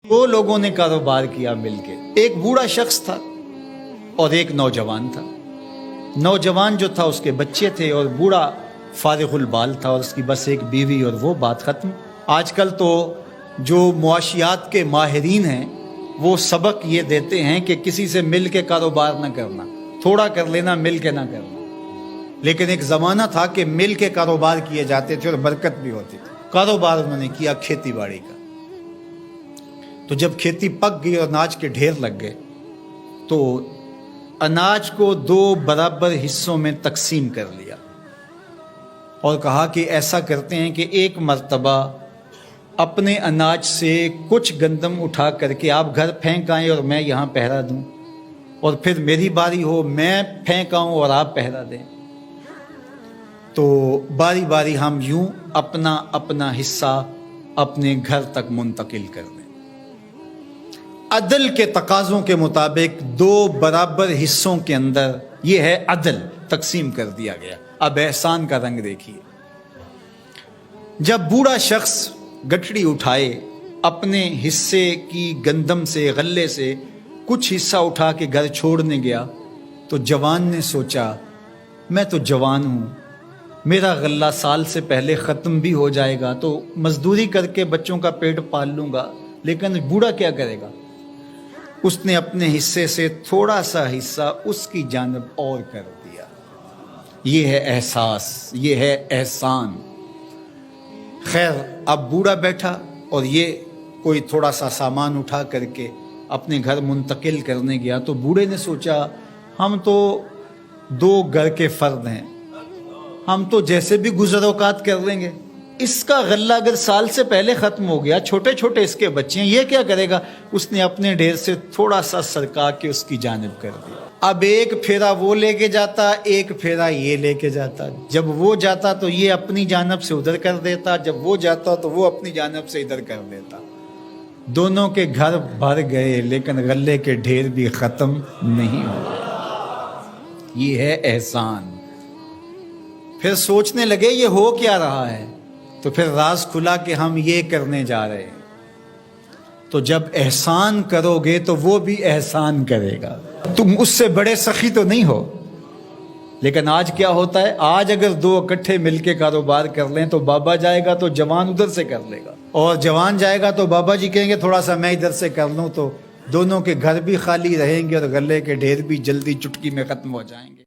دو لوگوں نے کاروبار کیا مل کے، ایک بوڑھا شخص تھا اور ایک نوجوان تھا۔ نوجوان جو تھا اس کے بچے تھے اور بوڑھا فارغ البال تھا اور اس کی بس ایک بیوی، اور وہ بات ختم۔ آج کل تو جو معاشیات کے ماہرین ہیں وہ سبق یہ دیتے ہیں کہ کسی سے مل کے کاروبار نہ کرنا، تھوڑا کر لینا، مل کے نہ کرنا۔ لیکن ایک زمانہ تھا کہ مل کے کاروبار کیے جاتے تھے اور برکت بھی ہوتی تھی۔ کاروبار انہوں نے کیا کھیتی باڑی کا۔ تو جب کھیتی پک گئی اور اناج کے ڈھیر لگ گئے تو اناج کو دو برابر حصوں میں تقسیم کر لیا اور کہا کہ ایسا کرتے ہیں کہ ایک مرتبہ اپنے اناج سے کچھ گندم اٹھا کر کے آپ گھر پھینک آئیں اور میں یہاں پہرا دوں، اور پھر میری باری ہو میں پھینک آؤں اور آپ پہرا دیں۔ تو باری باری ہم یوں اپنا اپنا حصہ اپنے گھر تک منتقل کر دیں۔ عدل کے تقاضوں کے مطابق دو برابر حصوں کے اندر یہ ہے عدل، تقسیم کر دیا گیا۔ اب احسان کا رنگ دیکھیے۔ جب بوڑھا شخص گٹھڑی اٹھائے، اپنے حصے کی گندم سے، غلے سے کچھ حصہ اٹھا کے گھر چھوڑنے گیا تو جوان نے سوچا میں تو جوان ہوں، میرا غلہ سال سے پہلے ختم بھی ہو جائے گا تو مزدوری کر کے بچوں کا پیٹ پال لوں گا، لیکن بوڑھا کیا کرے گا؟ اس نے اپنے حصے سے تھوڑا سا حصہ اس کی جانب اور کر دیا۔ یہ ہے احساس، یہ ہے احسان۔ خیر، اب بوڑھا بیٹھا اور یہ کوئی تھوڑا سا سامان اٹھا کر کے اپنے گھر منتقل کرنے گیا تو بوڑھے نے سوچا ہم تو دو گھر کے فرد ہیں، ہم تو جیسے بھی گزر اوقات کر لیں گے، اس کا غلہ اگر سال سے پہلے ختم ہو گیا، چھوٹے چھوٹے اس کے بچے ہیں، یہ کیا کرے گا؟ اس نے اپنے ڈھیر سے تھوڑا سا سرکا کے اس کی جانب کر دیا۔ اب ایک پھیرا وہ لے کے جاتا، ایک پھیرا یہ لے کے جاتا۔ جب وہ جاتا تو یہ اپنی جانب سے ادھر کر دیتا، جب وہ جاتا تو وہ اپنی جانب سے ادھر کر دیتا۔ دونوں کے گھر بھر گئے لیکن غلے کے ڈھیر بھی ختم نہیں ہوئے۔ یہ ہے احسان۔ پھر سوچنے لگے یہ ہو کیا رہا ہے، تو پھر راز کھلا کہ ہم یہ کرنے جا رہے ہیں۔ تو جب احسان کرو گے تو وہ بھی احسان کرے گا۔ تم اس سے بڑے سخی تو نہیں ہو، لیکن آج کیا ہوتا ہے؟ آج اگر دو اکٹھے مل کے کاروبار کر لیں تو بابا جائے گا تو جوان ادھر سے کر لے گا، اور جوان جائے گا تو بابا جی کہیں گے تھوڑا سا میں ادھر سے کر لوں، تو دونوں کے گھر بھی خالی رہیں گے اور غلے کے ڈھیر بھی جلدی چٹکی میں ختم ہو جائیں گے۔